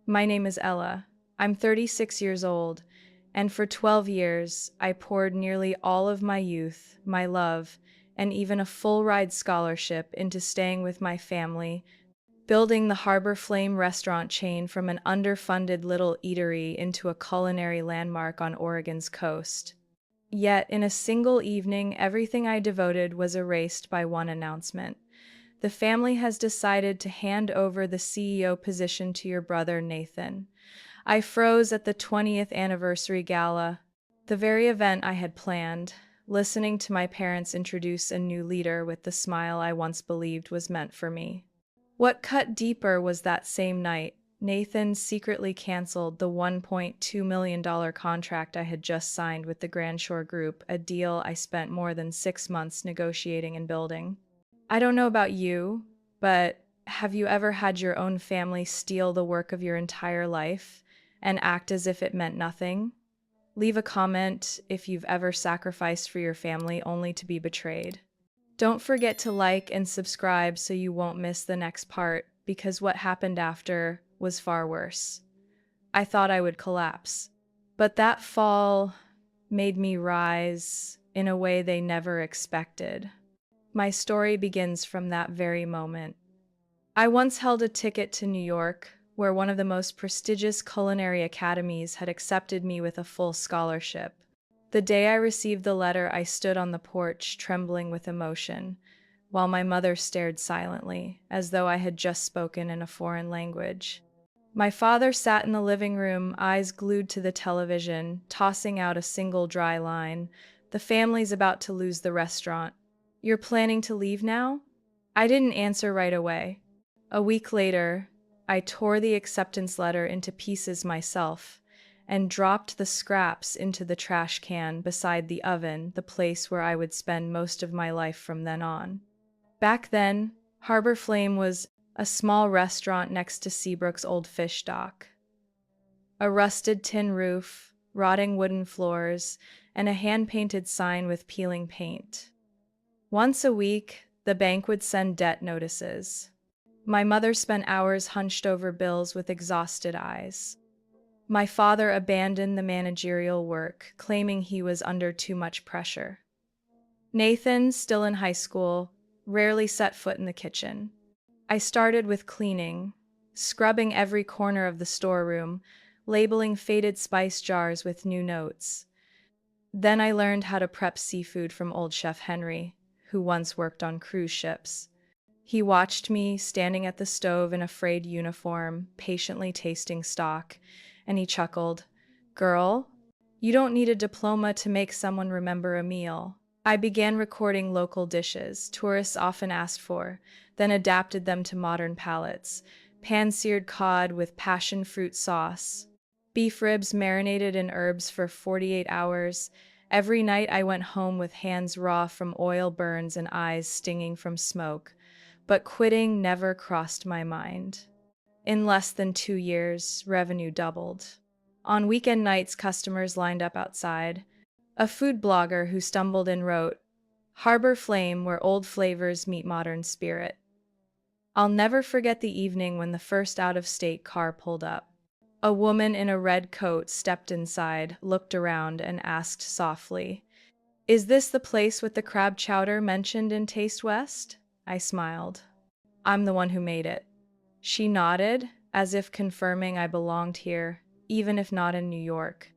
My name is Ella. I'm 36 years old, and for 12 years, I poured nearly all of my youth, my love, and even a full-ride scholarship into staying with my family, building the Harbor Flame restaurant chain from an underfunded little eatery into a culinary landmark on Oregon's coast. Yet, in a single evening, everything I devoted was erased by one announcement. The family has decided to hand over the CEO position to your brother, Nathan. I froze at the 20th anniversary gala, the very event I had planned, listening to my parents introduce a new leader with the smile I once believed was meant for me. What cut deeper was that same night, Nathan secretly canceled the $1.2 million contract I had just signed with the Grand Shore Group, a deal I spent more than 6 months negotiating and building. I don't know about you, but have you ever had your own family steal the work of your entire life and act as if it meant nothing? Leave a comment if you've ever sacrificed for your family only to be betrayed. Don't forget to like and subscribe so you won't miss the next part, because what happened after was far worse. I thought I would collapse, but that fall made me rise in a way they never expected. My story begins from that very moment. I once held a ticket to New York, where one of the most prestigious culinary academies had accepted me with a full scholarship. The day I received the letter, I stood on the porch, trembling with emotion, while my mother stared silently, as though I had just spoken in a foreign language. My father sat in the living room, eyes glued to the television, tossing out a single dry line. "The family's about to lose the restaurant. You're planning to leave now?" I didn't answer right away. A week later, I tore the acceptance letter into pieces myself and dropped the scraps into the trash can beside the oven, the place where I would spend most of my life from then on. Back then, Harbor Flame was a small restaurant next to Seabrook's old fish dock. A rusted tin roof, rotting wooden floors, and a hand-painted sign with peeling paint. Once a week, the bank would send debt notices. My mother spent hours hunched over bills with exhausted eyes. My father abandoned the managerial work, claiming he was under too much pressure. Nathan, still in high school, rarely set foot in the kitchen. I started with cleaning, scrubbing every corner of the storeroom, labeling faded spice jars with new notes. Then I learned how to prep seafood from old Chef Henry, who once worked on cruise ships. He watched me, standing at the stove in a frayed uniform, patiently tasting stock, and he chuckled. "Girl, you don't need a diploma to make someone remember a meal." I began recording local dishes tourists often asked for, then adapted them to modern palates. Pan-seared cod with passion fruit sauce, beef ribs marinated in herbs for 48 hours. Every night I went home with hands raw from oil burns and eyes stinging from smoke. But quitting never crossed my mind. In less than 2 years, revenue doubled. On weekend nights, customers lined up outside. A food blogger who stumbled in wrote, "Harbor Flame, where old flavors meet modern spirit." I'll never forget the evening when the first out-of-state car pulled up. A woman in a red coat stepped inside, looked around, and asked softly, "Is this the place with the crab chowder mentioned in Taste West?" I smiled. "I'm the one who made it." She nodded, as if confirming I belonged here, even if not in New York.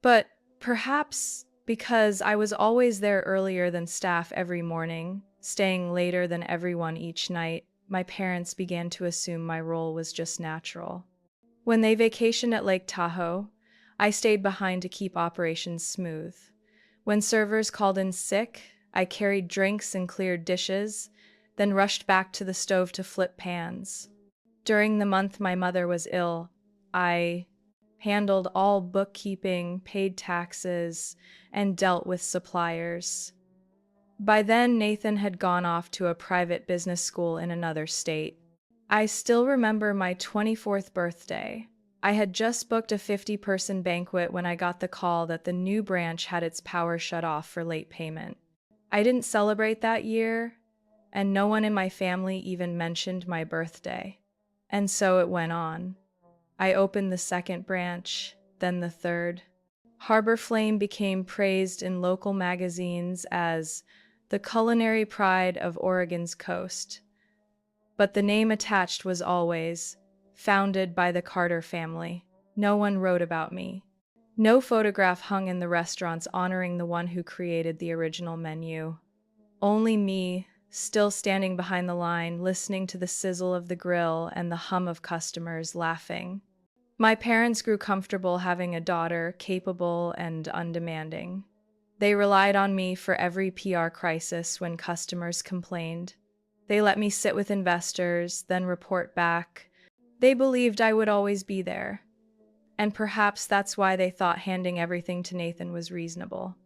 But perhaps because I was always there earlier than staff every morning, staying later than everyone each night, my parents began to assume my role was just natural. When they vacationed at Lake Tahoe, I stayed behind to keep operations smooth. When servers called in sick, I carried drinks and cleared dishes, then rushed back to the stove to flip pans. During the month my mother was ill, I handled all bookkeeping, paid taxes, and dealt with suppliers. By then, Nathan had gone off to a private business school in another state. I still remember my 24th birthday. I had just booked a 50-person banquet when I got the call that the new branch had its power shut off for late payment. I didn't celebrate that year, and no one in my family even mentioned my birthday. And so it went on. I opened the second branch, then the third. Harbor Flame became praised in local magazines as the culinary pride of Oregon's coast. But the name attached was always founded by the Carter family. No one wrote about me. No photograph hung in the restaurants honoring the one who created the original menu. Only me, still standing behind the line, listening to the sizzle of the grill and the hum of customers laughing. My parents grew comfortable having a daughter capable and undemanding. They relied on me for every PR crisis when customers complained. They let me sit with investors, then report back. They believed I would always be there. And perhaps that's why they thought handing everything to Nathan was reasonable.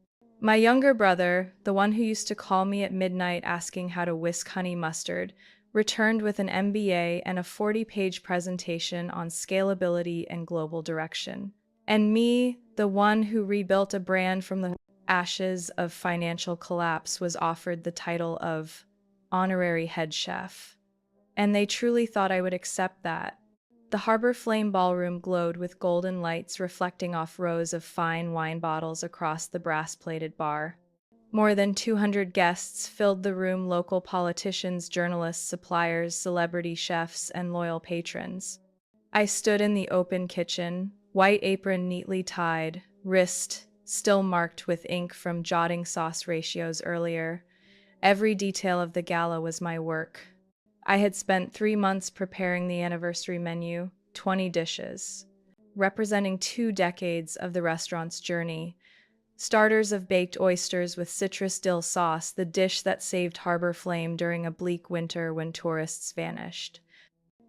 My younger brother, the one who used to call me at midnight asking how to whisk honey mustard, returned with an MBA and a 40-page presentation on scalability and global direction. And me, the one who rebuilt a brand from the ashes of financial collapse, was offered the title of honorary head chef. And they truly thought I would accept that. The Harbor Flame ballroom glowed with golden lights reflecting off rows of fine wine bottles across the brass-plated bar. More than 200 guests filled the room, local politicians, journalists, suppliers, celebrity chefs, and loyal patrons. I stood in the open kitchen, white apron neatly tied, wrist still marked with ink from jotting sauce ratios earlier. Every detail of the gala was my work. I had spent 3 months preparing the anniversary menu, 20 dishes, representing 2 decades of the restaurant's journey. Starters of baked oysters with citrus dill sauce, the dish that saved Harbor Flame during a bleak winter when tourists vanished.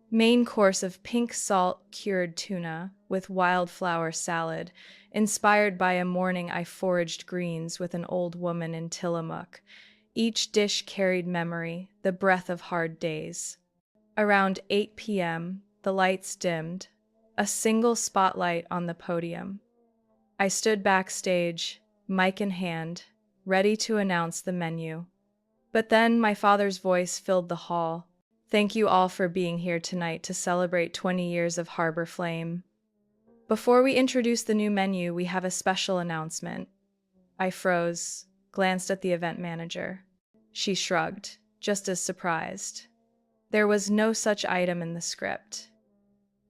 Main course of pink salt-cured tuna with wildflower salad, inspired by a morning I foraged greens with an old woman in Tillamook. Each dish carried memory, the breath of hard days. Around 8 p.m., the lights dimmed, a single spotlight on the podium. I stood backstage, mic in hand, ready to announce the menu. But then my father's voice filled the hall. Thank you all for being here tonight to celebrate 20 years of Harbor Flame. Before we introduce the new menu, we have a special announcement. I froze, glanced at the event manager. She shrugged, just as surprised. There was no such item in the script.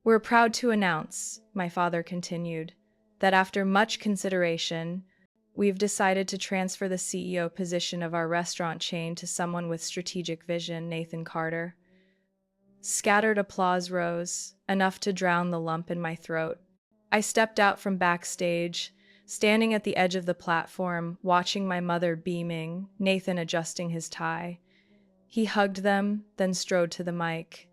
We're proud to announce, my father continued, that after much consideration, we've decided to transfer the CEO position of our restaurant chain to someone with strategic vision, Nathan Carter. Scattered applause rose, enough to drown the lump in my throat. I stepped out from backstage, standing at the edge of the platform, watching my mother beaming, Nathan adjusting his tie. He hugged them, then strode to the mic.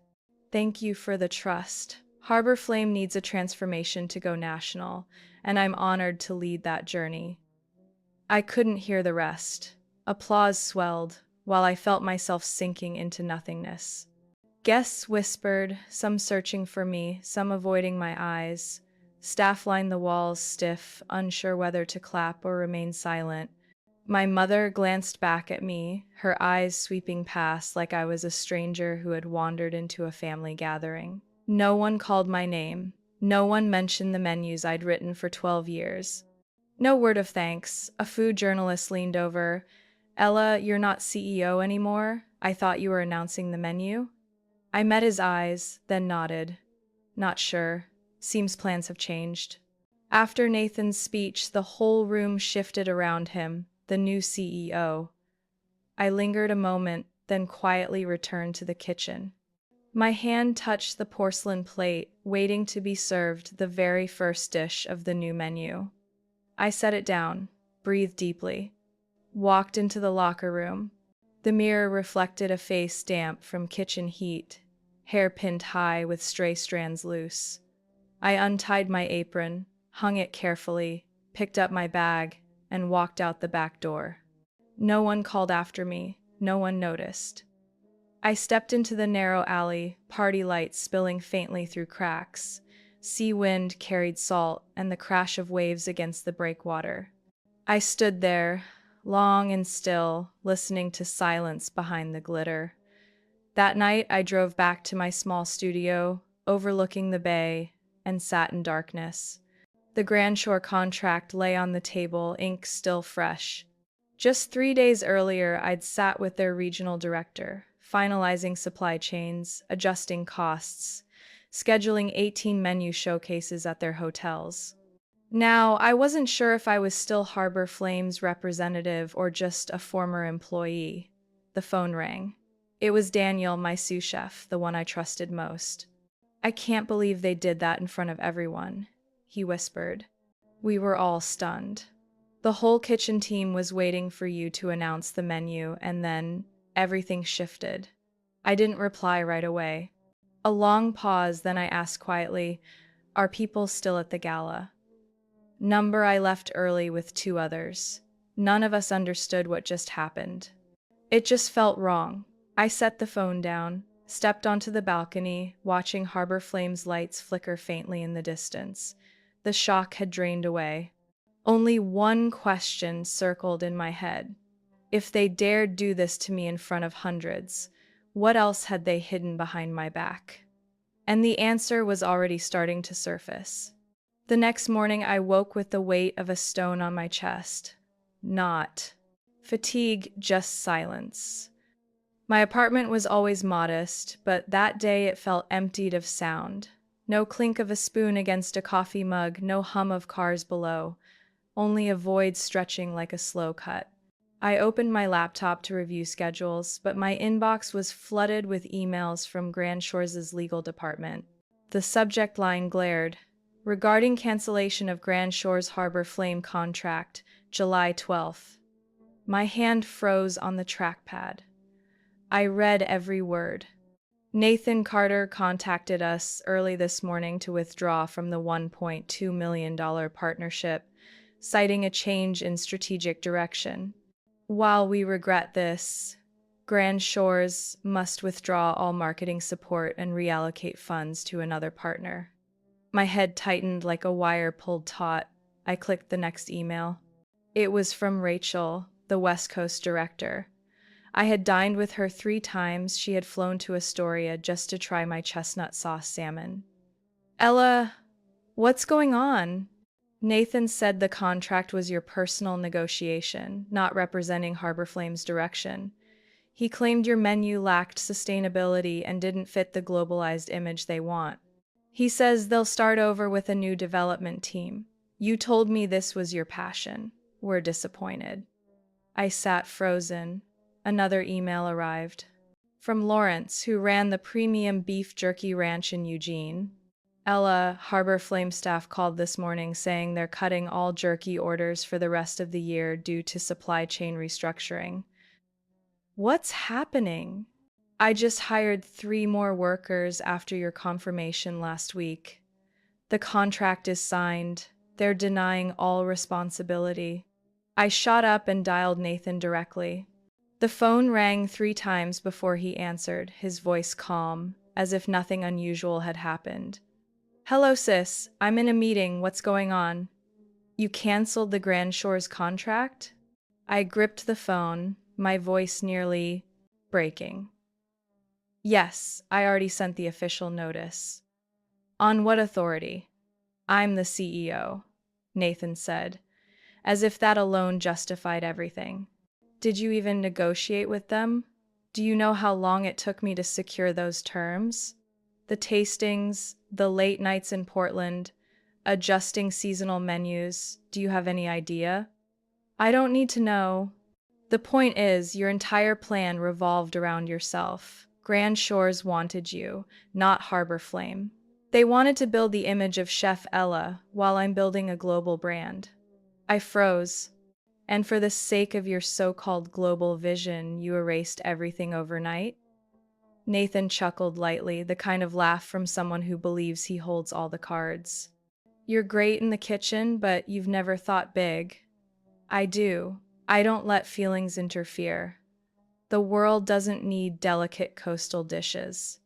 Thank you for the trust. Harbor Flame needs a transformation to go national, and I'm honored to lead that journey. I couldn't hear the rest. Applause swelled, while I felt myself sinking into nothingness. Guests whispered, some searching for me, some avoiding my eyes. Staff lined the walls, stiff, unsure whether to clap or remain silent. My mother glanced back at me, her eyes sweeping past like I was a stranger who had wandered into a family gathering. No one called my name. No one mentioned the menus I'd written for 12 years. No word of thanks. A food journalist leaned over. Ella, you're not CEO anymore? I thought you were announcing the menu? I met his eyes, then nodded. Not sure. Seems plans have changed. After Nathan's speech, the whole room shifted around him, the new CEO. I lingered a moment, then quietly returned to the kitchen. My hand touched the porcelain plate, waiting to be served the very first dish of the new menu. I set it down, breathed deeply, walked into the locker room. The mirror reflected a face damp from kitchen heat, hair pinned high with stray strands loose. I untied my apron, hung it carefully, picked up my bag, and walked out the back door. No one called after me, no one noticed. I stepped into the narrow alley, party lights spilling faintly through cracks. Sea wind carried salt and the crash of waves against the breakwater. I stood there, long and still, listening to silence behind the glitter. That night, I drove back to my small studio, overlooking the bay, and sat in darkness. The Grand Shore contract lay on the table, ink still fresh. Just 3 days earlier, I'd sat with their regional director, finalizing supply chains, adjusting costs, scheduling 18 menu showcases at their hotels. Now, I wasn't sure if I was still Harbor Flame's representative or just a former employee. The phone rang. It was Daniel, my sous chef, the one I trusted most. "I can't believe they did that in front of everyone," he whispered. We were all stunned. "The whole kitchen team was waiting for you to announce the menu, and then everything shifted." I didn't reply right away. A long pause, then I asked quietly, "Are people still at the gala?" Number I left early with 2 others. None of us understood what just happened. It just felt wrong. I set the phone down, stepped onto the balcony, watching Harbor Flame's lights flicker faintly in the distance. The shock had drained away. Only one question circled in my head. If they dared do this to me in front of hundreds, what else had they hidden behind my back? And the answer was already starting to surface. The next morning, I woke with the weight of a stone on my chest. Not fatigue, just silence. My apartment was always modest, but that day it felt emptied of sound. No clink of a spoon against a coffee mug, no hum of cars below, only a void stretching like a slow cut. I opened my laptop to review schedules, but my inbox was flooded with emails from Grand Shore's legal department. The subject line glared: regarding cancellation of Grand Shore's Harbor Flame contract, July 12th. My hand froze on the trackpad. I read every word. Nathan Carter contacted us early this morning to withdraw from the $1.2 million partnership, citing a change in strategic direction. While we regret this, Grand Shores must withdraw all marketing support and reallocate funds to another partner. My head tightened like a wire pulled taut. I clicked the next email. It was from Rachel, the West Coast director. I had dined with her 3 times. She had flown to Astoria just to try my chestnut sauce salmon. "Ella, what's going on?" Nathan said the contract was your personal negotiation, not representing Harbor Flame's direction. He claimed your menu lacked sustainability and didn't fit the globalized image they want. He says they'll start over with a new development team. You told me this was your passion. We're disappointed. I sat frozen. Another email arrived. From Lawrence, who ran the premium beef jerky ranch in Eugene. "Ella, Harbor Flame staff called this morning saying they're cutting all jerky orders for the rest of the year due to supply chain restructuring." What's happening? "I just hired 3 more workers after your confirmation last week. The contract is signed. They're denying all responsibility." I shot up and dialed Nathan directly. The phone rang 3 times before he answered, his voice calm, as if nothing unusual had happened. "Hello, sis. I'm in a meeting. What's going on?" "You canceled the Grand Shore's contract?" I gripped the phone, my voice nearly breaking. "Yes, I already sent the official notice." "On what authority?" "I'm the CEO," Nathan said, as if that alone justified everything. "Did you even negotiate with them? Do you know how long it took me to secure those terms? The tastings, the late nights in Portland, adjusting seasonal menus, do you have any idea?" "I don't need to know. The point is, your entire plan revolved around yourself. Grand Shores wanted you, not Harbor Flame. They wanted to build the image of Chef Ella while I'm building a global brand." I froze. "And for the sake of your so-called global vision, you erased everything overnight?" Nathan chuckled lightly, the kind of laugh from someone who believes he holds all the cards. "You're great in the kitchen, but you've never thought big." "I do. I don't let feelings interfere. The world doesn't need delicate coastal dishes.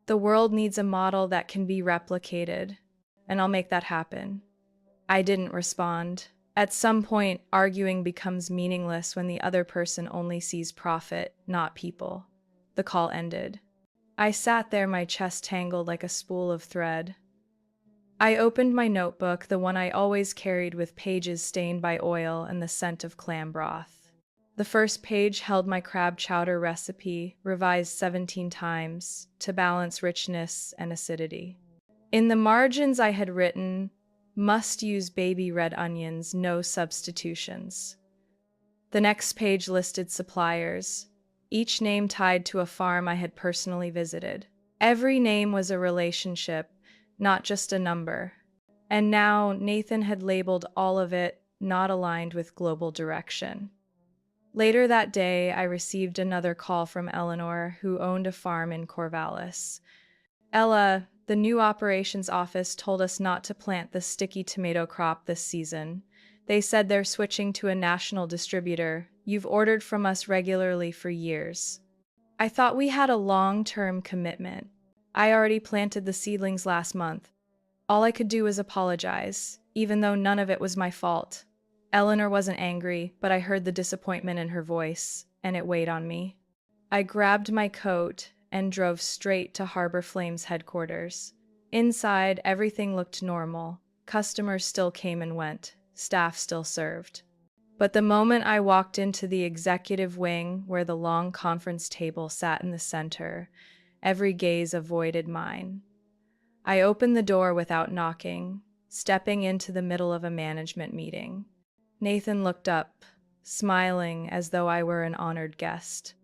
The world needs a model that can be replicated, and I'll make that happen." I didn't respond. At some point, arguing becomes meaningless when the other person only sees profit, not people. The call ended. I sat there, my chest tangled like a spool of thread. I opened my notebook, the one I always carried with pages stained by oil and the scent of clam broth. The first page held my crab chowder recipe, revised 17 times, to balance richness and acidity. In the margins I had written, "Must use baby red onions, no substitutions." The next page listed suppliers, each name tied to a farm I had personally visited. Every name was a relationship, not just a number. And now Nathan had labeled all of it not aligned with global direction. Later that day, I received another call from Eleanor, who owned a farm in Corvallis. "Ella, the new operations office told us not to plant the sticky tomato crop this season. They said they're switching to a national distributor. You've ordered from us regularly for years." I thought we had a long-term commitment. I already planted the seedlings last month. All I could do was apologize, even though none of it was my fault. Eleanor wasn't angry, but I heard the disappointment in her voice, and it weighed on me. I grabbed my coat and drove straight to Harbor Flame's headquarters. Inside, everything looked normal. Customers still came and went. Staff still served. But the moment I walked into the executive wing, where the long conference table sat in the center, every gaze avoided mine. I opened the door without knocking, stepping into the middle of a management meeting. Nathan looked up, smiling as though I were an honored guest.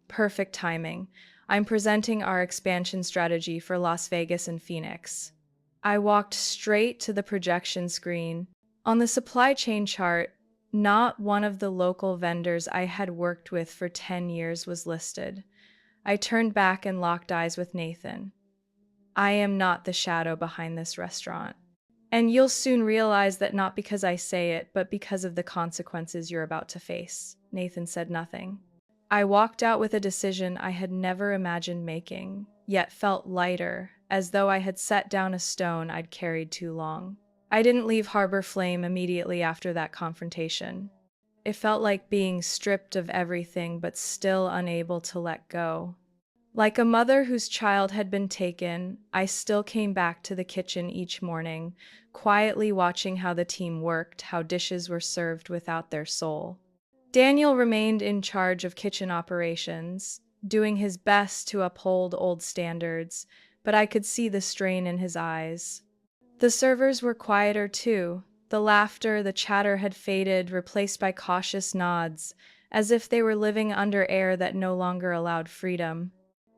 Perfect timing. I'm presenting our expansion strategy for Las Vegas and Phoenix. I walked straight to the projection screen. On the supply chain chart, not one of the local vendors I had worked with for 10 years was listed. I turned back and locked eyes with Nathan. "I am not the shadow behind this restaurant. And you'll soon realize that, not because I say it, but because of the consequences you're about to face." Nathan said nothing. I walked out with a decision I had never imagined making, yet felt lighter, as though I had set down a stone I'd carried too long. I didn't leave Harbor Flame immediately after that confrontation. It felt like being stripped of everything but still unable to let go. Like a mother whose child had been taken, I still came back to the kitchen each morning, quietly watching how the team worked, how dishes were served without their soul. Daniel remained in charge of kitchen operations, doing his best to uphold old standards, but I could see the strain in his eyes. The servers were quieter too. The laughter, the chatter had faded, replaced by cautious nods, as if they were living under air that no longer allowed freedom.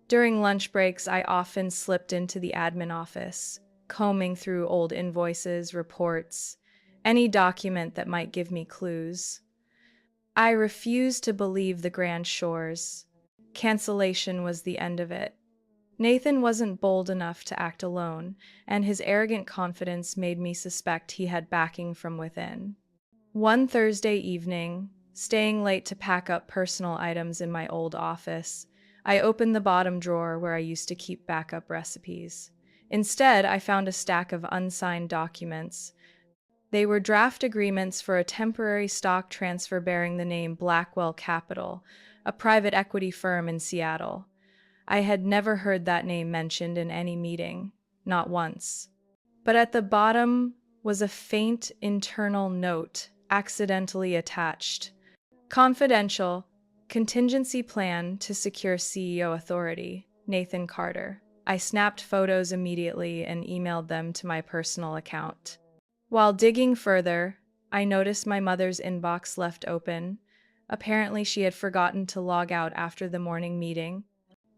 During lunch breaks, I often slipped into the admin office, combing through old invoices, reports, any document that might give me clues. I refused to believe the grand chores. Cancellation was the end of it. Nathan wasn't bold enough to act alone, and his arrogant confidence made me suspect he had backing from within. One Thursday evening, staying late to pack up personal items in my old office, I opened the bottom drawer where I used to keep backup recipes. Instead, I found a stack of unsigned documents. They were draft agreements for a temporary stock transfer bearing the name Blackwell Capital, a private equity firm in Seattle. I had never heard that name mentioned in any meeting, not once. But at the bottom was a faint internal note, accidentally attached. "Confidential, contingency plan to secure CEO authority, Nathan Carter." I snapped photos immediately and emailed them to my personal account. While digging further, I noticed my mother's inbox left open. Apparently, she had forgotten to log out after the morning meeting.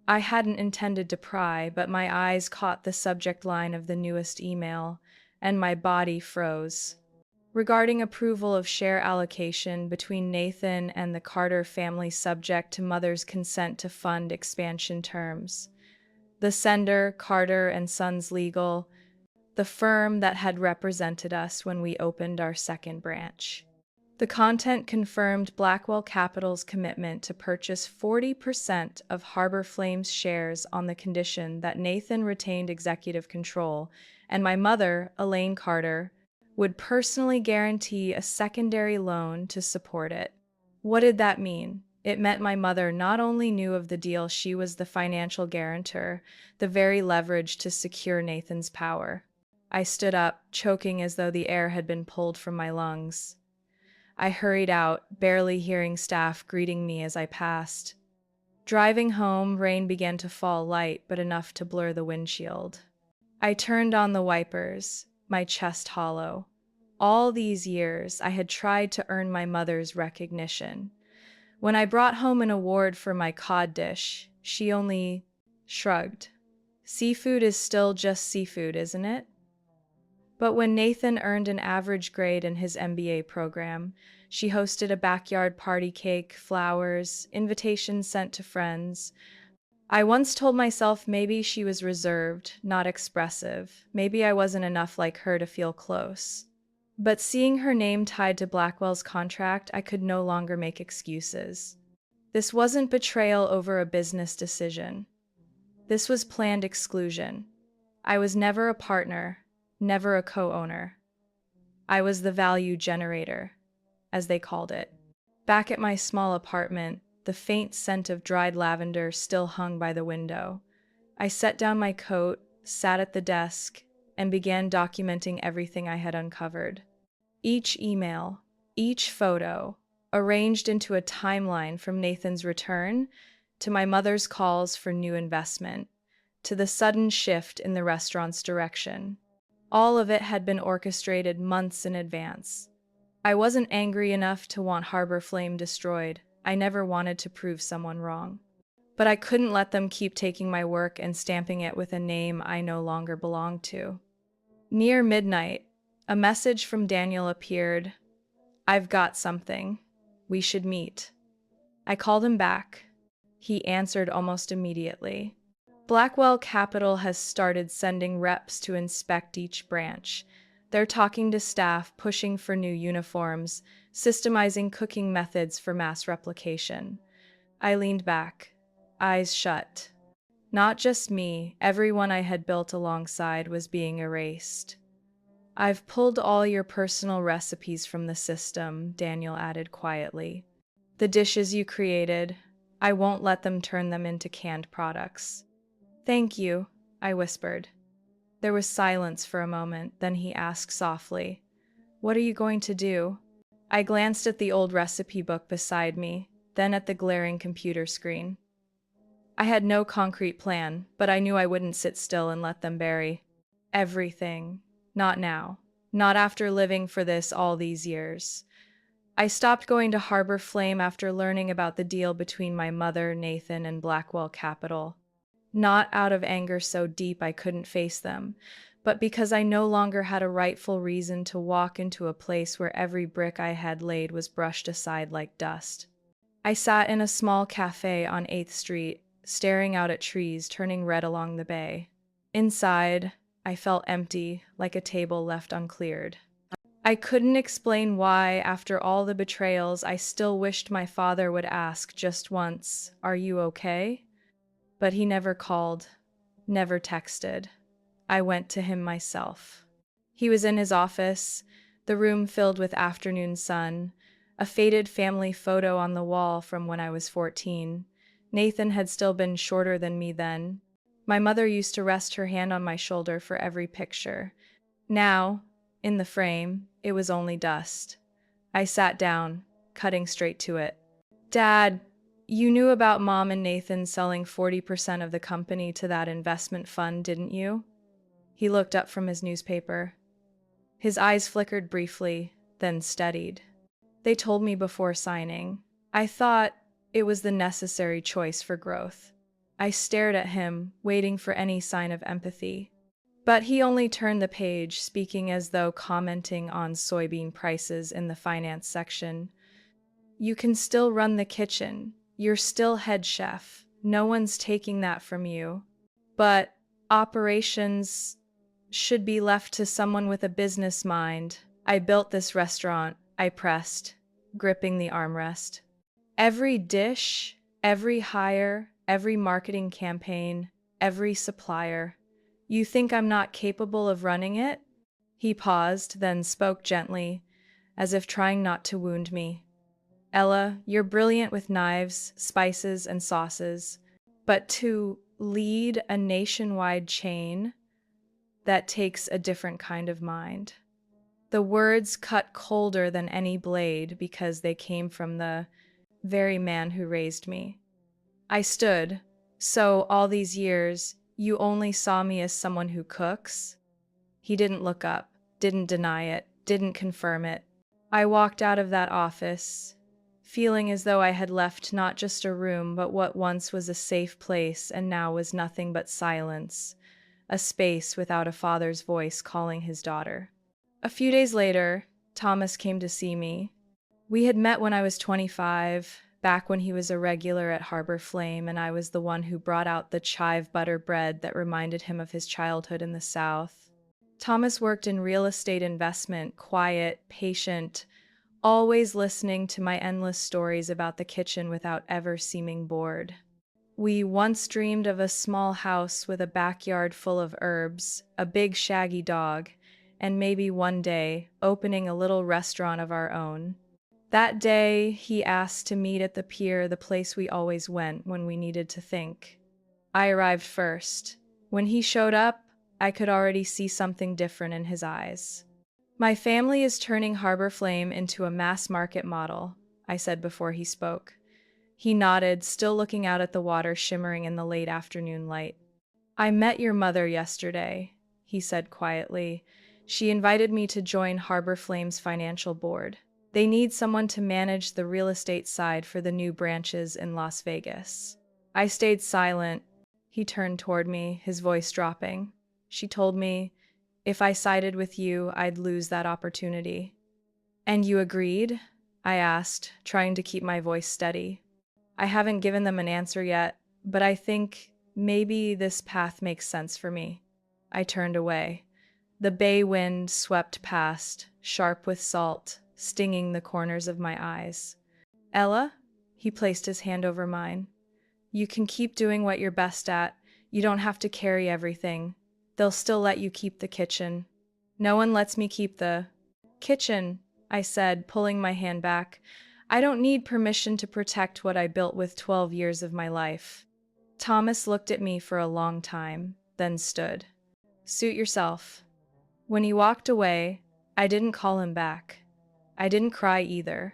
I hadn't intended to pry, but my eyes caught the subject line of the newest email, and my body froze. Regarding approval of share allocation between Nathan and the Carter family subject to mother's consent to fund expansion terms. The sender, Carter and Sons Legal, the firm that had represented us when we opened our second branch. The content confirmed Blackwell Capital's commitment to purchase 40% of Harbor Flame's shares on the condition that Nathan retained executive control, and my mother, Elaine Carter, would personally guarantee a secondary loan to support it. What did that mean? It meant my mother not only knew of the deal, she was the financial guarantor, the very leverage to secure Nathan's power. I stood up, choking as though the air had been pulled from my lungs. I hurried out, barely hearing staff greeting me as I passed. Driving home, rain began to fall light, but enough to blur the windshield. I turned on the wipers, my chest hollow. All these years, I had tried to earn my mother's recognition. When I brought home an award for my cod dish, she only shrugged. Seafood is still just seafood, isn't it? But when Nathan earned an average grade in his MBA program, she hosted a backyard party, cake, flowers, invitations sent to friends. I once told myself maybe she was reserved, not expressive. Maybe I wasn't enough like her to feel close. But seeing her name tied to Blackwell's contract, I could no longer make excuses. This wasn't betrayal over a business decision. This was planned exclusion. I was never a partner, never a co-owner. I was the value generator, as they called it. Back at my small apartment, the faint scent of dried lavender still hung by the window. I set down my coat, sat at the desk, and began documenting everything I had uncovered. Each email, each photo, arranged into a timeline from Nathan's return to my mother's calls for new investment, to the sudden shift in the restaurant's direction. All of it had been orchestrated months in advance. I wasn't angry enough to want Harbor Flame destroyed. I never wanted to prove someone wrong. But I couldn't let them keep taking my work and stamping it with a name I no longer belonged to. Near midnight, a message from Daniel appeared. "I've got something. We should meet." I called him back. He answered almost immediately. Blackwell Capital has started sending reps to inspect each branch. They're talking to staff, pushing for new uniforms, systemizing cooking methods for mass replication. I leaned back, eyes shut. Not just me, everyone I had built alongside was being erased. "I've pulled all your personal recipes from the system," Daniel added quietly. "The dishes you created, I won't let them turn them into canned products." "Thank you," I whispered. There was silence for a moment, then he asked softly, "What are you going to do?" I glanced at the old recipe book beside me, then at the glaring computer screen. I had no concrete plan, but I knew I wouldn't sit still and let them bury everything. Not now. Not after living for this all these years. I stopped going to Harbor Flame after learning about the deal between my mother, Nathan, and Blackwell Capital. Not out of anger so deep I couldn't face them, but because I no longer had a rightful reason to walk into a place where every brick I had laid was brushed aside like dust. I sat in a small cafe on 8th Street, staring out at trees turning red along the bay. Inside, I felt empty, like a table left uncleared. I couldn't explain why, after all the betrayals, I still wished my father would ask just once, "Are you okay?" But he never called, never texted. I went to him myself. He was in his office, the room filled with afternoon sun, a faded family photo on the wall from when I was 14. Nathan had still been shorter than me then. My mother used to rest her hand on my shoulder for every picture. Now, in the frame, it was only dust. I sat down, cutting straight to it. "Dad, you knew about Mom and Nathan selling 40% of the company to that investment fund, didn't you?" He looked up from his newspaper. His eyes flickered briefly, then steadied. "They told me before signing. I thought it was the necessary choice for growth." I stared at him, waiting for any sign of empathy. But he only turned the page, speaking as though commenting on soybean prices in the finance section. "You can still run the kitchen. You're still head chef. No one's taking that from you. But operations should be left to someone with a business mind. I built this restaurant," I pressed, gripping the armrest. "Every dish, every hire, every marketing campaign, every supplier. You think I'm not capable of running it?" He paused, then spoke gently, as if trying not to wound me. "Ella, you're brilliant with knives, spices, and sauces, but to lead a nationwide chain, that takes a different kind of mind. The words cut colder than any blade because they came from the very man who raised me. I stood. So, all these years, you only saw me as someone who cooks? He didn't look up, didn't deny it, didn't confirm it. I walked out of that office, feeling as though I had left not just a room, but what once was a safe place and now was nothing but silence, a space without a father's voice calling his daughter. A few days later, Thomas came to see me. We had met when I was 25, back when he was a regular at Harbor Flame, and I was the one who brought out the chive butter bread that reminded him of his childhood in the South. Thomas worked in real estate investment, quiet, patient, always listening to my endless stories about the kitchen without ever seeming bored. We once dreamed of a small house with a backyard full of herbs, a big shaggy dog, and maybe one day opening a little restaurant of our own. That day, he asked to meet at the pier, the place we always went when we needed to think. I arrived first. When he showed up, I could already see something different in his eyes. My family is turning Harbor Flame into a mass market model, I said before he spoke. He nodded, still looking out at the water shimmering in the late afternoon light. I met your mother yesterday, he said quietly. She invited me to join Harbor Flame's financial board. They need someone to manage the real estate side for the new branches in Las Vegas. I stayed silent. He turned toward me, his voice dropping. She told me, if I sided with you, I'd lose that opportunity. And you agreed? I asked, trying to keep my voice steady. I haven't given them an answer yet, but I think maybe this path makes sense for me. I turned away. The bay wind swept past, sharp with salt, stinging the corners of my eyes. Ella? He placed his hand over mine. You can keep doing what you're best at. You don't have to carry everything. They'll still let you keep the kitchen. No one lets me keep the kitchen, I said, pulling my hand back. I don't need permission to protect what I built with 12 years of my life. Thomas looked at me for a long time, then stood. Suit yourself. When he walked away, I didn't call him back. I didn't cry either.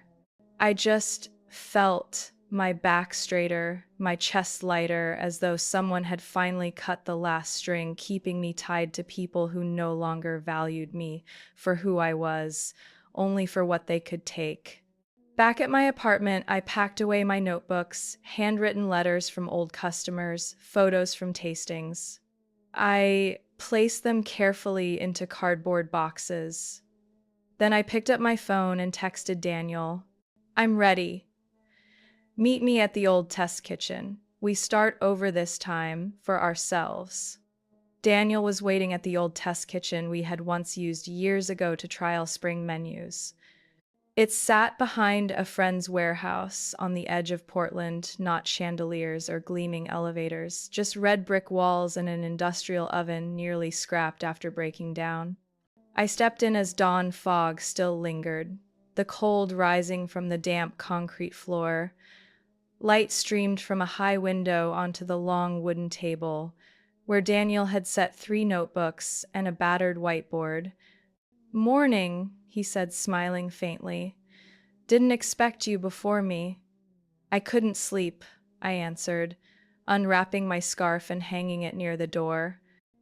I just felt my back straighter, my chest lighter, as though someone had finally cut the last string, keeping me tied to people who no longer valued me for who I was, only for what they could take. Back at my apartment, I packed away my notebooks, handwritten letters from old customers, photos from tastings. I placed them carefully into cardboard boxes. Then I picked up my phone and texted Daniel. I'm ready. Meet me at the old test kitchen. We start over this time for ourselves. Daniel was waiting at the old test kitchen we had once used years ago to trial spring menus. It sat behind a friend's warehouse on the edge of Portland, not chandeliers or gleaming elevators, just red brick walls and an industrial oven nearly scrapped after breaking down. I stepped in as dawn fog still lingered, the cold rising from the damp concrete floor. Light streamed from a high window onto the long wooden table, where Daniel had set 3 notebooks and a battered whiteboard. Morning, he said, smiling faintly. Didn't expect you before me. I couldn't sleep, I answered, unwrapping my scarf and hanging it near the door.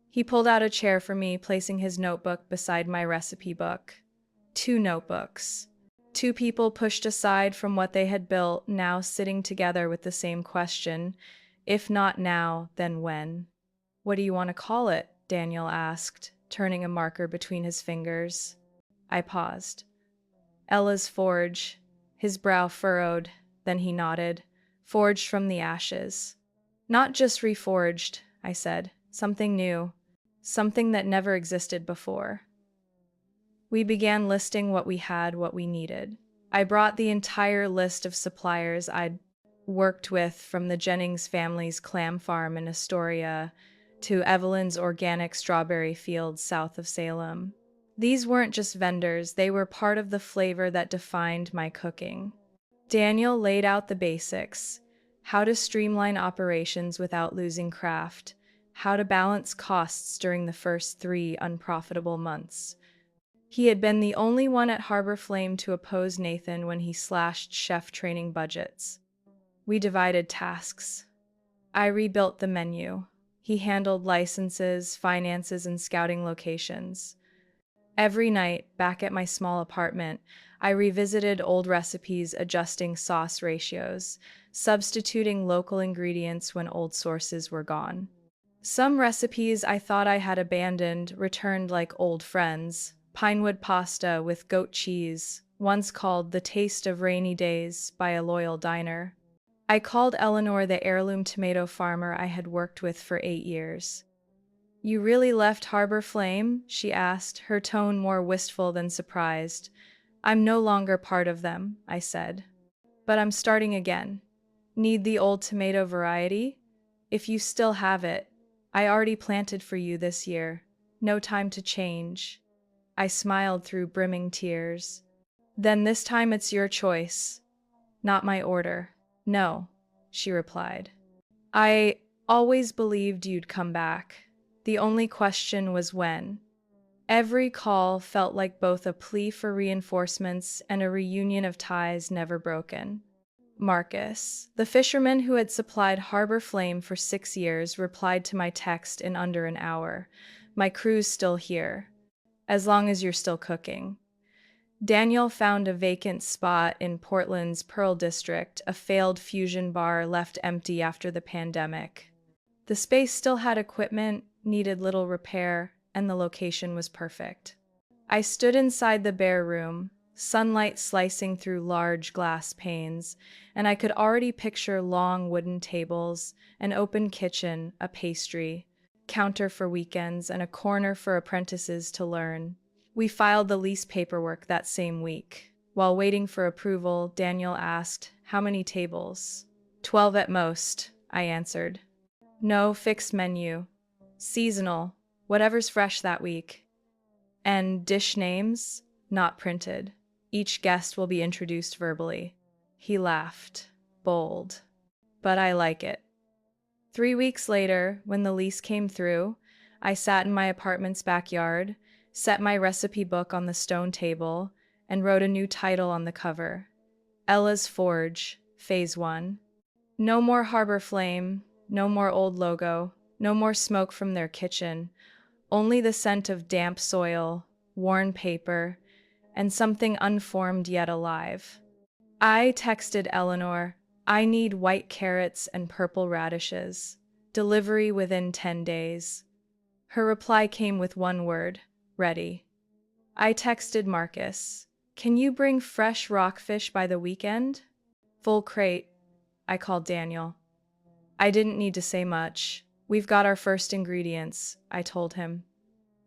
He pulled out a chair for me, placing his notebook beside my recipe book. 2 notebooks. 2 people pushed aside from what they had built, now sitting together with the same question. If not now, then when? What do you want to call it? Daniel asked, turning a marker between his fingers. I paused. Ella's Forge. His brow furrowed, then he nodded. Forged from the ashes. Not just reforged, I said. Something new. Something that never existed before. We began listing what we had, what we needed. I brought the entire list of suppliers I'd worked with, from the Jennings family's clam farm in Astoria to Evelyn's organic strawberry fields south of Salem. These weren't just vendors, they were part of the flavor that defined my cooking. Daniel laid out the basics: how to streamline operations without losing craft, how to balance costs during the first 3 unprofitable months. He had been the only one at Harbor Flame to oppose Nathan when he slashed chef training budgets. We divided tasks. I rebuilt the menu. He handled licenses, finances, and scouting locations. Every night, back at my small apartment, I revisited old recipes, adjusting sauce ratios, substituting local ingredients when old sources were gone. Some recipes I thought I had abandoned returned like old friends. Pinewood pasta with goat cheese, once called the taste of rainy days by a loyal diner. I called Eleanor the heirloom tomato farmer I had worked with for 8 years. "You really left Harbor Flame?" she asked, her tone more wistful than surprised. "I'm no longer part of them," I said. "But I'm starting again. Need the old tomato variety? If you still have it, I already planted for you this year. No time to change." I smiled through brimming tears. "Then this time it's your choice, not my order." "No," she replied. "I always believed you'd come back. The only question was when." Every call felt like both a plea for reinforcements and a reunion of ties never broken. Marcus, the fisherman who had supplied Harbor Flame for 6 years, replied to my text in under an hour. "My crew's still here, as long as you're still cooking." Daniel found a vacant spot in Portland's Pearl District, a failed fusion bar left empty after the pandemic. The space still had equipment, needed little repair, and the location was perfect. I stood inside the bare room, sunlight slicing through large glass panes, and I could already picture long wooden tables, an open kitchen, a pastry counter for weekends, and a corner for apprentices to learn. We filed the lease paperwork that same week. While waiting for approval, Daniel asked, "How many tables?" 12 at most," I answered. "No fixed menu. Seasonal, whatever's fresh that week. And dish names? Not printed. Each guest will be introduced verbally." He laughed. Bold. But I like it. 3 weeks later, when the lease came through, I sat in my apartment's backyard, set my recipe book on the stone table, and wrote a new title on the cover. Ella's Forge, Phase 1. No more Harbor Flame, no more old logo, no more smoke from their kitchen, only the scent of damp soil, worn paper, and something unformed yet alive. I texted Eleanor, "I need white carrots and purple radishes. Delivery within 10 days. Her reply came with one word: ready. I texted Marcus, "Can you bring fresh rockfish by the weekend?" "Full crate," I called Daniel. I didn't need to say much. "We've got our first ingredients," I told him.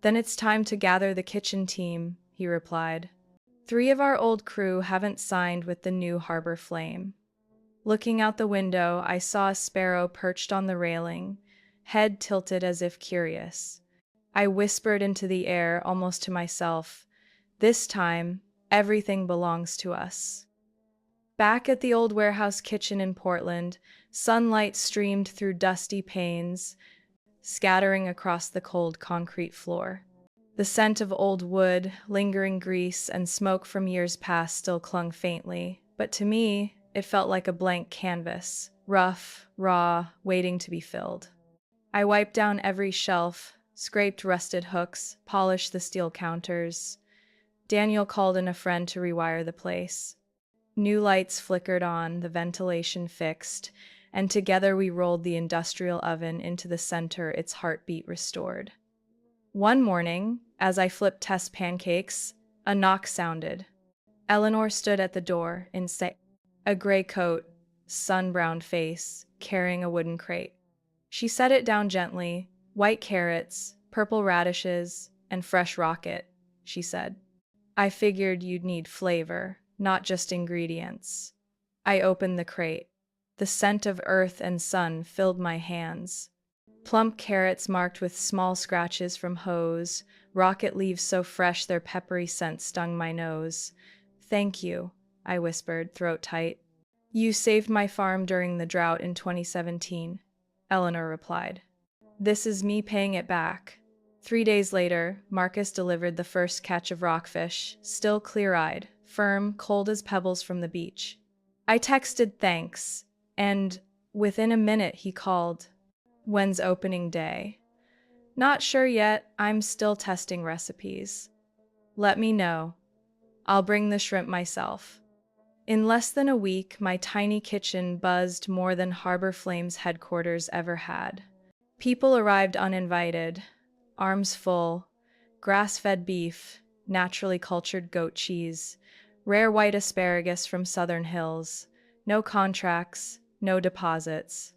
"Then it's time to gather the kitchen team," he replied. 3 of our old crew haven't signed with the new Harbor Flame. Looking out the window, I saw a sparrow perched on the railing, head tilted as if curious. I whispered into the air, almost to myself, "This time, everything belongs to us." Back at the old warehouse kitchen in Portland, sunlight streamed through dusty panes, scattering across the cold concrete floor. The scent of old wood, lingering grease, and smoke from years past still clung faintly, but to me, it felt like a blank canvas, rough, raw, waiting to be filled. I wiped down every shelf, scraped rusted hooks, polished the steel counters. Daniel called in a friend to rewire the place. New lights flickered on, the ventilation fixed, and together we rolled the industrial oven into the center, its heartbeat restored. One morning, as I flipped test pancakes, a knock sounded. Eleanor stood at the door, a gray coat, sun-browned face, carrying a wooden crate. She set it down gently. "White carrots, purple radishes, and fresh rocket," she said. "I figured you'd need flavor, not just ingredients." I opened the crate. The scent of earth and sun filled my hands. Plump carrots marked with small scratches from hoes, rocket leaves so fresh their peppery scent stung my nose. "Thank you," I whispered, throat tight. "You saved my farm during the drought in 2017," Eleanor replied. This is me paying it back. 3 days later, Marcus delivered the first catch of rockfish, still clear-eyed, firm, cold as pebbles from the beach. I texted thanks, and within a minute he called. When's opening day? Not sure yet, I'm still testing recipes. Let me know. I'll bring the shrimp myself. In less than a week, my tiny kitchen buzzed more than Harbor Flame's headquarters ever had. People arrived uninvited, arms full, grass-fed beef, naturally cultured goat cheese, rare white asparagus from southern hills, no contracts, no deposits.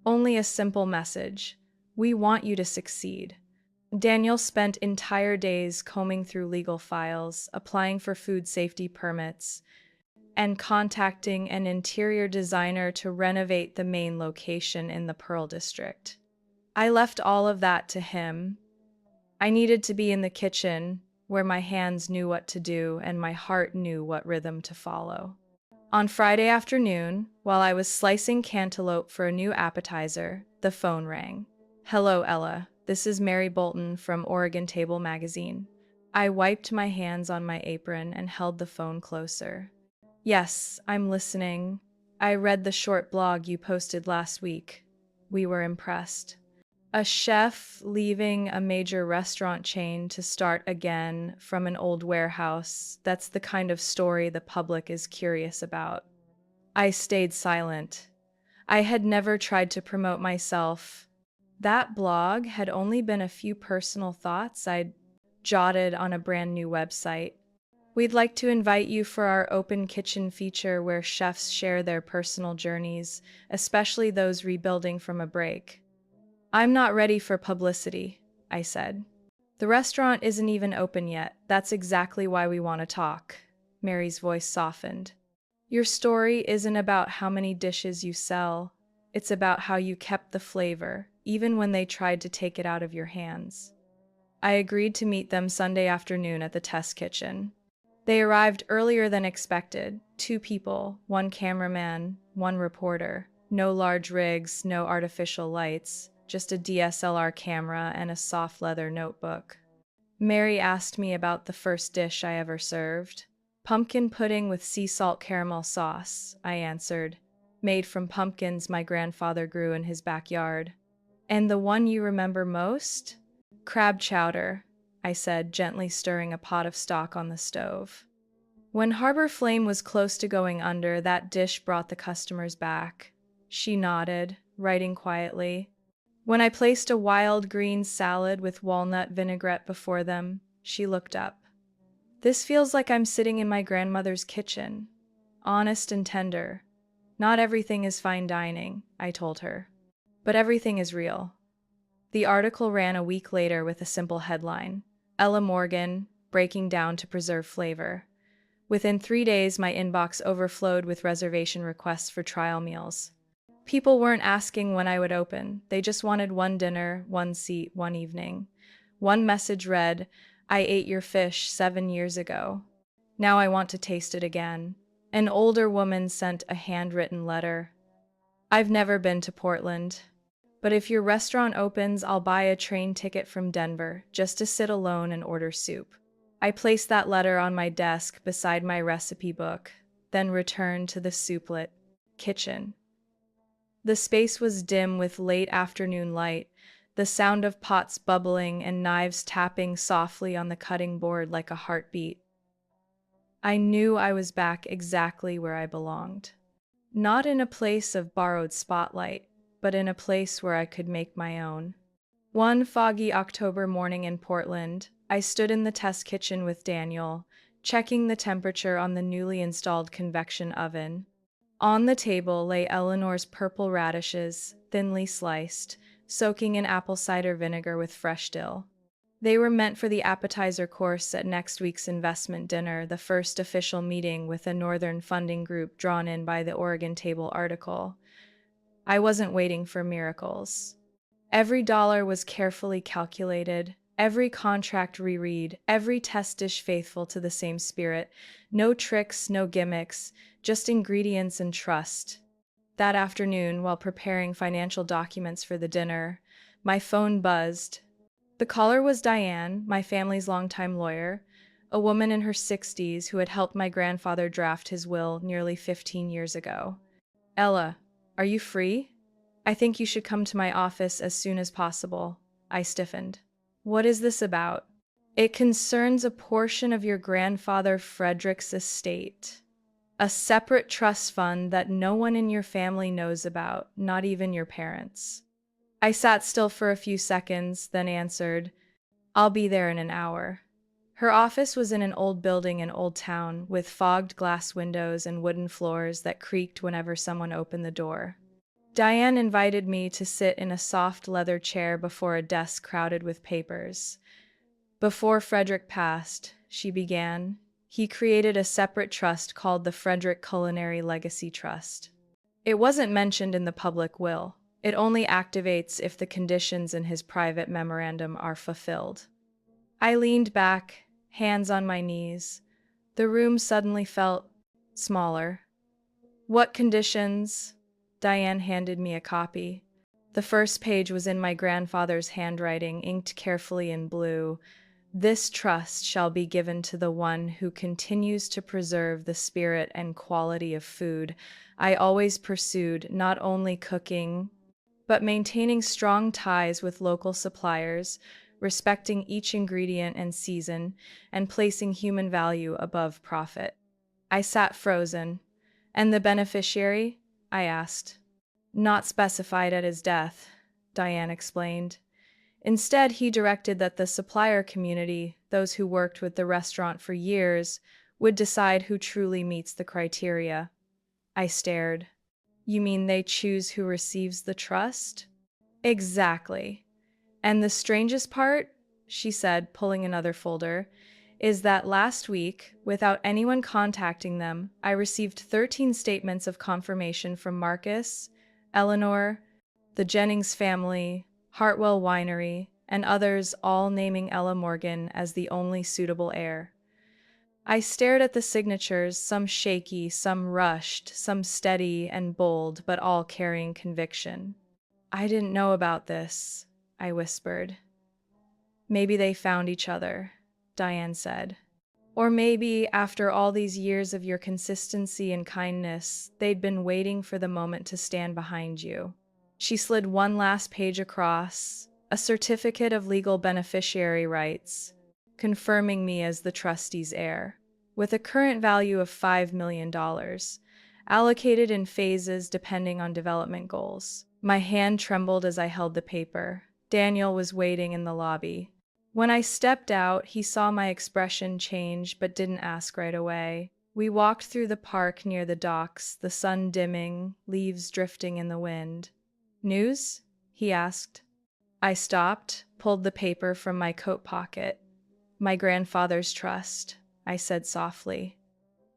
Only a simple message. We want you to succeed. Daniel spent entire days combing through legal files, applying for food safety permits, and contacting an interior designer to renovate the main location in the Pearl District. I left all of that to him. I needed to be in the kitchen, where my hands knew what to do and my heart knew what rhythm to follow. On Friday afternoon, while I was slicing cantaloupe for a new appetizer, the phone rang. "Hello, Ella. This is Mary Bolton from Oregon Table Magazine." I wiped my hands on my apron and held the phone closer. "Yes, I'm listening. I read the short blog you posted last week. We were impressed. A chef leaving a major restaurant chain to start again from an old warehouse, that's the kind of story the public is curious about." I stayed silent. I had never tried to promote myself. That blog had only been a few personal thoughts I'd jotted on a brand new website. "We'd like to invite you for our open kitchen feature where chefs share their personal journeys, especially those rebuilding from a break." "I'm not ready for publicity," I said. "The restaurant isn't even open yet. That's exactly why we want to talk." Mary's voice softened. "Your story isn't about how many dishes you sell. It's about how you kept the flavor, even when they tried to take it out of your hands." I agreed to meet them Sunday afternoon at the test kitchen. They arrived earlier than expected. 2 people, 1 cameraman, 1 reporter. No large rigs, no artificial lights, just a DSLR camera and a soft leather notebook. Mary asked me about the first dish I ever served. "Pumpkin pudding with sea salt caramel sauce," I answered, "made from pumpkins my grandfather grew in his backyard." "And the one you remember most?" "Crab chowder," I said, gently stirring a pot of stock on the stove. "When Harbor Flame was close to going under, that dish brought the customers back." She nodded, writing quietly. "When I placed a wild green salad with walnut vinaigrette before them," she looked up. "This feels like I'm sitting in my grandmother's kitchen. Honest and tender. Not everything is fine dining," I told her. "But everything is real." The article ran a week later with a simple headline: "Ella Morgan, breaking down to preserve flavor." Within 3 days, my inbox overflowed with reservation requests for trial meals. People weren't asking when I would open. They just wanted 1 dinner, 1 seat, 1 evening. One message read, "I ate your fish 7 years ago. Now I want to taste it again." An older woman sent a handwritten letter. "I've never been to Portland, but if your restaurant opens, I'll buy a train ticket from Denver just to sit alone and order soup." I placed that letter on my desk beside my recipe book, then returned to the souplit kitchen. The space was dim with late afternoon light, the sound of pots bubbling and knives tapping softly on the cutting board like a heartbeat. I knew I was back exactly where I belonged. Not in a place of borrowed spotlight, but in a place where I could make my own. One foggy October morning in Portland, I stood in the test kitchen with Daniel, checking the temperature on the newly installed convection oven. On the table lay Eleanor's purple radishes, thinly sliced, soaking in apple cider vinegar with fresh dill. They were meant for the appetizer course at next week's investment dinner, the first official meeting with a Northern funding group drawn in by the Oregon Table article. I wasn't waiting for miracles. Every dollar was carefully calculated, every contract reread, every test dish faithful to the same spirit. No tricks, no gimmicks, just ingredients and trust. That afternoon, while preparing financial documents for the dinner, My phone buzzed. The caller was Diane, my family's longtime lawyer, a woman in her 60s who had helped my grandfather draft his will nearly 15 years ago. Ella, are you free? I think you should come to my office as soon as possible. I stiffened. What is this about? It concerns a portion of your grandfather Frederick's estate. A separate trust fund that no one in your family knows about, not even your parents. I sat still for a few seconds, then answered, I'll be there in an hour. Her office was in an old building in Old Town, with fogged glass windows and wooden floors that creaked whenever someone opened the door. Diane invited me to sit in a soft leather chair before a desk crowded with papers. Before Frederick passed, she began, he created a separate trust called the Frederick Culinary Legacy Trust. It wasn't mentioned in the public will. It only activates if the conditions in his private memorandum are fulfilled. I leaned back, hands on my knees. The room suddenly felt smaller. What conditions? Diane handed me a copy. The first page was in my grandfather's handwriting, inked carefully in blue. This trust shall be given to the one who continues to preserve the spirit and quality of food I always pursued, not only cooking, but maintaining strong ties with local suppliers, respecting each ingredient and season, and placing human value above profit. I sat frozen. And the beneficiary? I asked. Not specified at his death, Diane explained. Instead, he directed that the supplier community, those who worked with the restaurant for years, would decide who truly meets the criteria. I stared. You mean they choose who receives the trust? Exactly. And the strangest part, she said, pulling another folder, is that last week, without anyone contacting them, I received 13 statements of confirmation from Marcus, Eleanor, the Jennings family, Hartwell Winery, and others, all naming Ella Morgan as the only suitable heir. I stared at the signatures, some shaky, some rushed, some steady and bold, but all carrying conviction. I didn't know about this, I whispered. Maybe they found each other, Diane said. Or maybe, after all these years of your consistency and kindness, they'd been waiting for the moment to stand behind you. She slid one last page across, a certificate of legal beneficiary rights, confirming me as the trustee's heir, with a current value of $5 million, allocated in phases depending on development goals. My hand trembled as I held the paper. Daniel was waiting in the lobby. When I stepped out, he saw my expression change but didn't ask right away. We walked through the park near the docks, the sun dimming, leaves drifting in the wind. News? He asked. I stopped, pulled the paper from my coat pocket. My grandfather's trust, I said softly.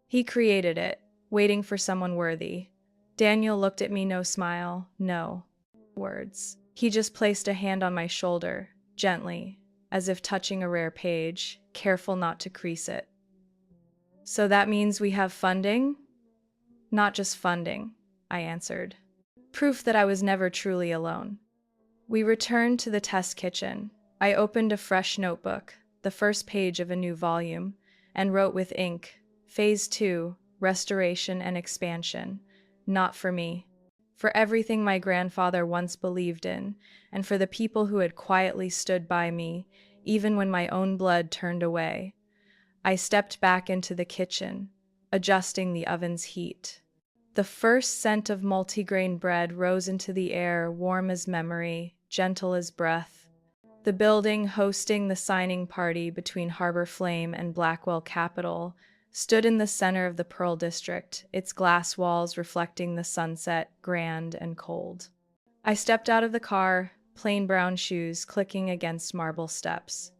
He created it, waiting for someone worthy. Daniel looked at me, no smile, no words. He just placed a hand on my shoulder, gently, as if touching a rare page, careful not to crease it. So that means we have funding? Not just funding, I answered. Proof that I was never truly alone. We returned to the test kitchen. I opened a fresh notebook, the first page of a new volume, and wrote with ink, Phase 2, Restoration and Expansion. Not for me. For everything my grandfather once believed in, and for the people who had quietly stood by me, even when my own blood turned away. I stepped back into the kitchen, adjusting the oven's heat. The first scent of multigrain bread rose into the air, warm as memory, gentle as breath. The building hosting the signing party between Harbor Flame and Blackwell Capital stood in the center of the Pearl District, its glass walls reflecting the sunset, grand and cold. I stepped out of the car, plain brown shoes clicking against marble steps.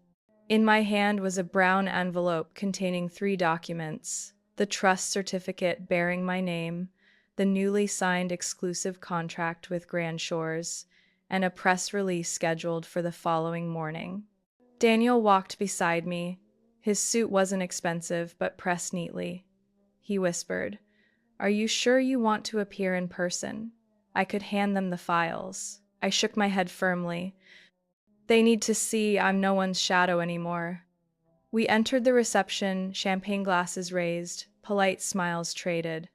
In my hand was a brown envelope containing 3 documents, the trust certificate bearing my name, the newly signed exclusive contract with Grand Shores, and a press release scheduled for the following morning. Daniel walked beside me. His suit wasn't expensive, but pressed neatly. He whispered, "Are you sure you want to appear in person? I could hand them the files." I shook my head firmly. They need to see I'm no one's shadow anymore. We entered the reception, champagne glasses raised, polite smiles traded.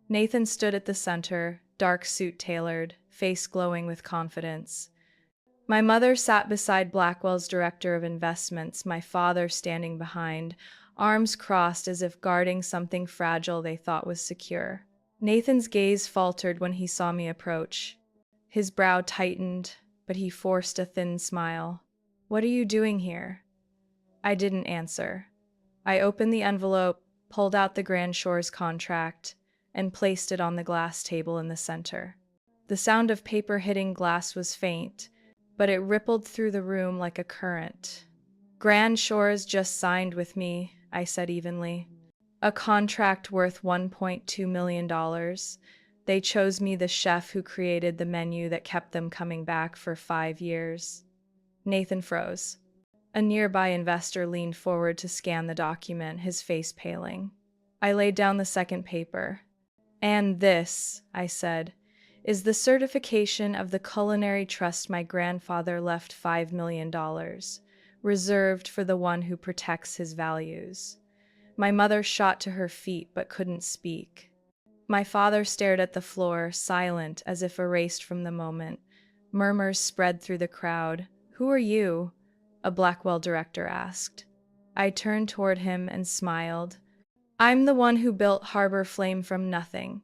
Nathan stood at the center, dark suit tailored, face glowing with confidence. My mother sat beside Blackwell's director of investments, my father standing behind, arms crossed as if guarding something fragile they thought was secure. Nathan's gaze faltered when he saw me approach. His brow tightened, but he forced a thin smile. "What are you doing here?" I didn't answer. I opened the envelope, pulled out the Grand Shores contract, and placed it on the glass table in the center. The sound of paper hitting glass was faint, but it rippled through the room like a current. "Grand Shores just signed with me," I said evenly. "A contract worth $1.2 million. They chose me, the chef who created the menu that kept them coming back for 5 years." Nathan froze. A nearby investor leaned forward to scan the document, his face paling. I laid down the second paper. "And this," I said, "is the certification of the culinary trust my grandfather left $5 million, reserved for the one who protects his values." My mother shot to her feet but couldn't speak. My father stared at the floor, silent, as if erased from the moment. Murmurs spread through the crowd. "Who are you?" a Blackwell director asked. I turned toward him and smiled. "I'm the one who built Harbor Flame from nothing.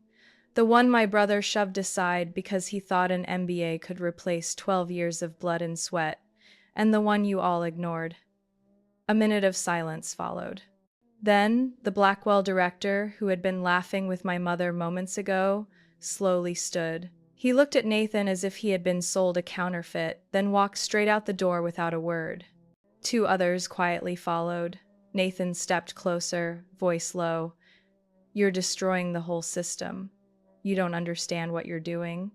The one my brother shoved aside because he thought an MBA could replace 12 years of blood and sweat, and the one you all ignored." A minute of silence followed. Then, the Blackwell director, who had been laughing with my mother moments ago, slowly stood. He looked at Nathan as if he had been sold a counterfeit, then walked straight out the door without a word. 2 others quietly followed. Nathan stepped closer, voice low. "You're destroying the whole system. You don't understand what you're doing."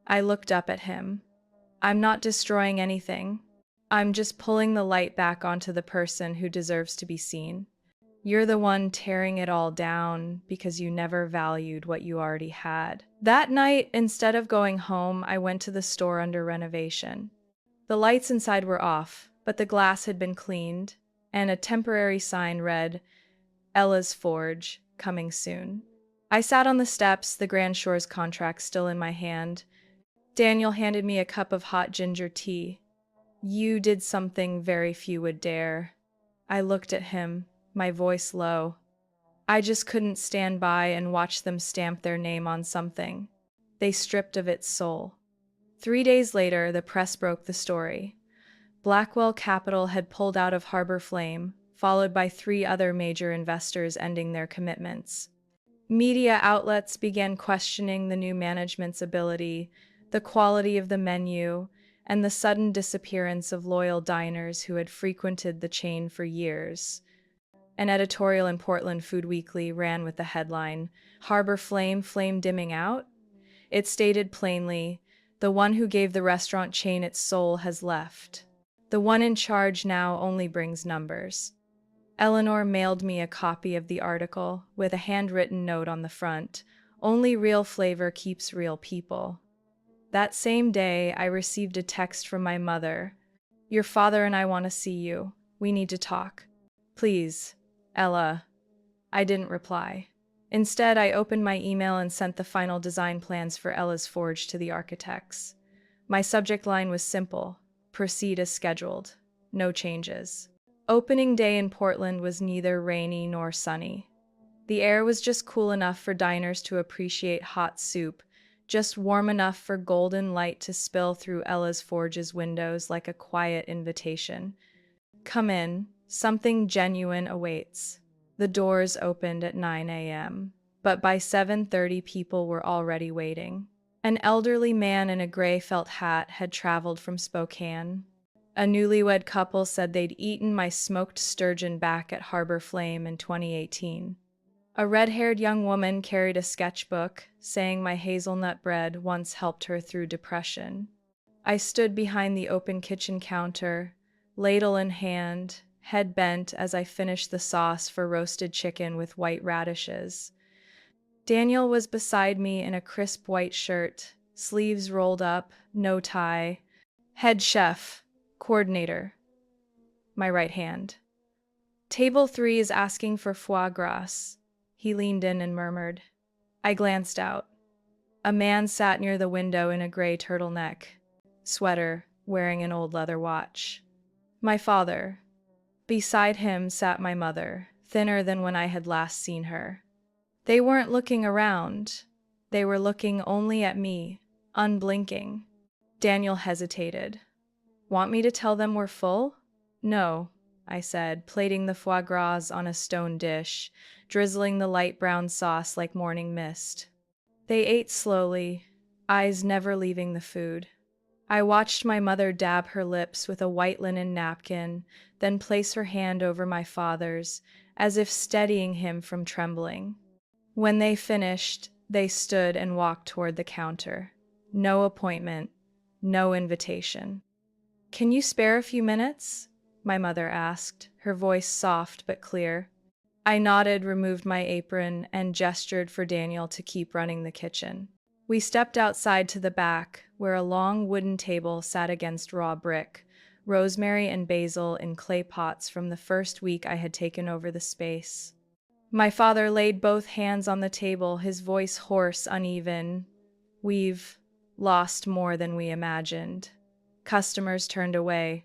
I looked up at him. "I'm not destroying anything. I'm just pulling the light back onto the person who deserves to be seen. You're the one tearing it all down because you never valued what you already had." That night, instead of going home, I went to the store under renovation. The lights inside were off, but the glass had been cleaned, and a temporary sign read, "Ella's Forge, coming soon." I sat on the steps, the Grand Shores contract still in my hand. Daniel handed me a cup of hot ginger tea. "You did something very few would dare." I looked at him, my voice low. "I just couldn't stand by and watch them stamp their name on something they stripped of its soul." 3 days later, the press broke the story. Blackwell Capital had pulled out of Harbor Flame, followed by 3 other major investors ending their commitments. Media outlets began questioning the new management's ability, the quality of the menu, and the sudden disappearance of loyal diners who had frequented the chain for years. An editorial in Portland Food Weekly ran with the headline, "Harbor Flame, Flame Dimming Out?" It stated plainly, "The one who gave the restaurant chain its soul has left. The one in charge now only brings numbers." Eleanor mailed me a copy of the article with a handwritten note on the front, "Only real flavor keeps real people." That same day, I received a text from my mother. "Your father and I want to see you. We need to talk. Please, Ella." I didn't reply. Instead, I opened my email and sent the final design plans for Ella's Forge to the architects. My subject line was simple: proceed as scheduled. No changes. Opening day in Portland was neither rainy nor sunny. The air was just cool enough for diners to appreciate hot soup, just warm enough for golden light to spill through Ella's Forge's windows like a quiet invitation. "Come in. Something genuine awaits." The doors opened at 9 a.m., but by 7:30 people were already waiting. An elderly man in a gray felt hat had traveled from Spokane. A newlywed couple said they'd eaten my smoked sturgeon back at Harbor Flame in 2018. A red-haired young woman carried a sketchbook, saying my hazelnut bread once helped her through depression. I stood behind the open kitchen counter, ladle in hand, head bent as I finished the sauce for roasted chicken with white radishes. Daniel was beside me in a crisp white shirt, sleeves rolled up, no tie. "Head chef," Coordinator, my right hand. Table 3 is asking for foie gras. He leaned in and murmured. I glanced out. A man sat near the window in a gray turtleneck, sweater, wearing an old leather watch. My father. Beside him sat my mother, thinner than when I had last seen her. They weren't looking around. They were looking only at me, unblinking. Daniel hesitated. Want me to tell them we're full? No, I said, plating the foie gras on a stone dish, drizzling the light brown sauce like morning mist. They ate slowly, eyes never leaving the food. I watched my mother dab her lips with a white linen napkin, then place her hand over my father's, as if steadying him from trembling. When they finished, they stood and walked toward the counter. No appointment, no invitation. Can you spare a few minutes? My mother asked, her voice soft but clear. I nodded, removed my apron, and gestured for Daniel to keep running the kitchen. We stepped outside to the back, where a long wooden table sat against raw brick, rosemary and basil in clay pots from the first week I had taken over the space. My father laid both hands on the table, his voice hoarse, uneven. We've lost more than we imagined. Customers turned away.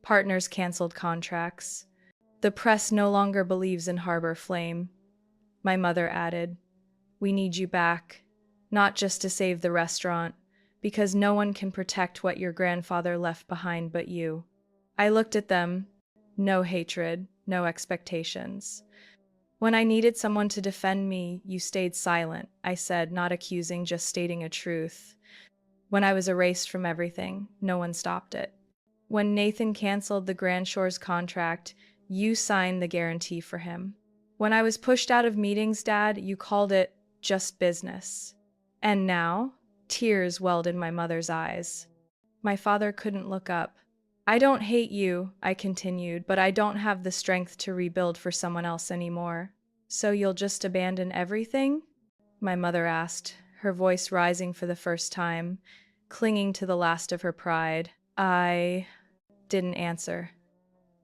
Partners canceled contracts. The press no longer believes in Harbor Flame. My mother added, we need you back, not just to save the restaurant, because no one can protect what your grandfather left behind but you. I looked at them. No hatred, no expectations. When I needed someone to defend me, you stayed silent, I said, not accusing, just stating a truth. When I was erased from everything, no one stopped it. When Nathan canceled the Grand Shore's contract, you signed the guarantee for him. When I was pushed out of meetings, Dad, you called it just business. And now, tears welled in my mother's eyes. My father couldn't look up. I don't hate you, I continued, but I don't have the strength to rebuild for someone else anymore. So you'll just abandon everything? My mother asked, her voice rising for the first time, clinging to the last of her pride. I didn't answer.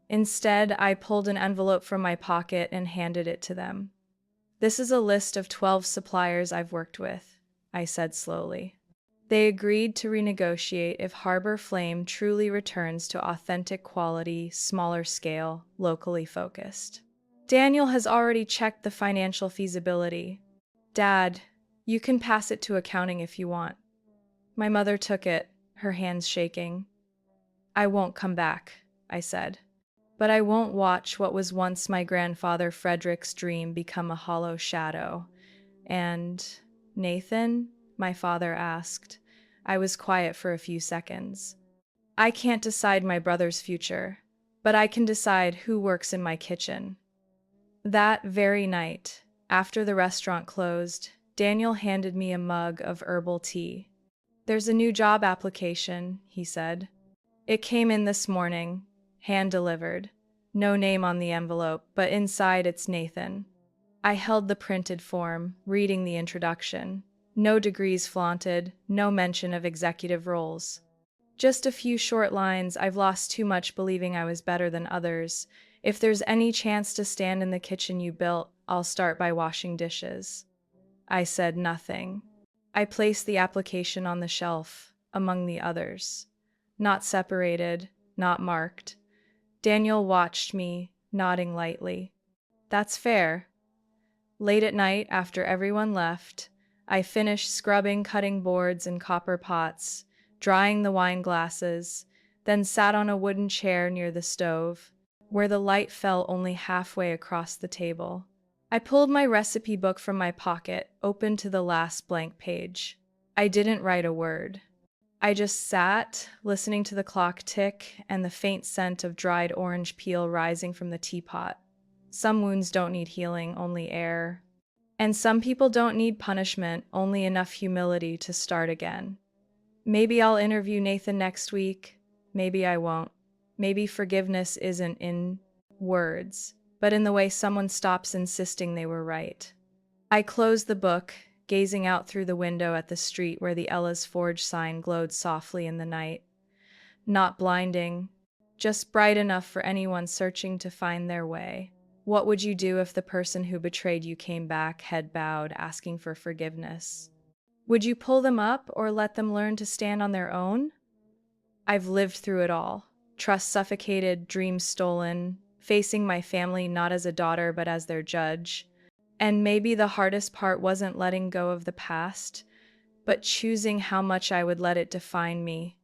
Instead, I pulled an envelope from my pocket and handed it to them. This is a list of 12 suppliers I've worked with, I said slowly. They agreed to renegotiate if Harbor Flame truly returns to authentic quality, smaller scale, locally focused. Daniel has already checked the financial feasibility. Dad, you can pass it to accounting if you want. My mother took it, her hands shaking. I won't come back, I said. But I won't watch what was once my grandfather Frederick's dream become a hollow shadow. And Nathan? My father asked. I was quiet for a few seconds. I can't decide my brother's future, but I can decide who works in my kitchen. That very night, after the restaurant closed, Daniel handed me a mug of herbal tea. There's a new job application, he said. It came in this morning, hand-delivered. No name on the envelope, but inside it's Nathan. I held the printed form, reading the introduction. No degrees flaunted, no mention of executive roles. Just a few short lines. I've lost too much believing I was better than others. If there's any chance to stand in the kitchen you built, I'll start by washing dishes. I said nothing. I placed the application on the shelf, among the others. Not separated, not marked. Daniel watched me, nodding lightly. That's fair. Late at night, after everyone left, I finished scrubbing cutting boards and copper pots, drying the wine glasses, then sat on a wooden chair near the stove, where the light fell only halfway across the table. I pulled my recipe book from my pocket, open to the last blank page. I didn't write a word. I just sat, listening to the clock tick and the faint scent of dried orange peel rising from the teapot. Some wounds don't need healing, only air. And some people don't need punishment, only enough humility to start again. Maybe I'll interview Nathan next week. Maybe I won't. Maybe forgiveness isn't in words, but in the way someone stops insisting they were right. I closed the book, gazing out through the window at the street where the Ella's Forge sign glowed softly in the night. Not blinding, just bright enough for anyone searching to find their way. What would you do if the person who betrayed you came back, head bowed, asking for forgiveness? Would you pull them up or let them learn to stand on their own? I've lived through it all. Trust suffocated, dreams stolen, facing my family not as a daughter but as their judge. And maybe the hardest part wasn't letting go of the past, but choosing how much I would let it define me.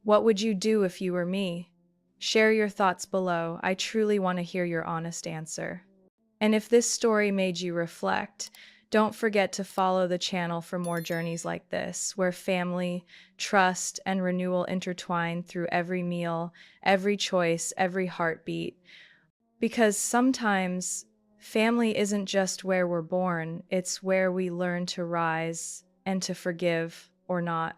What would you do if you were me? Share your thoughts below. I truly want to hear your honest answer. And if this story made you reflect, don't forget to follow the channel for more journeys like this, where family, trust, and renewal intertwine through every meal, every choice, every heartbeat. Because sometimes family isn't just where we're born, it's where we learn to rise and to forgive or not.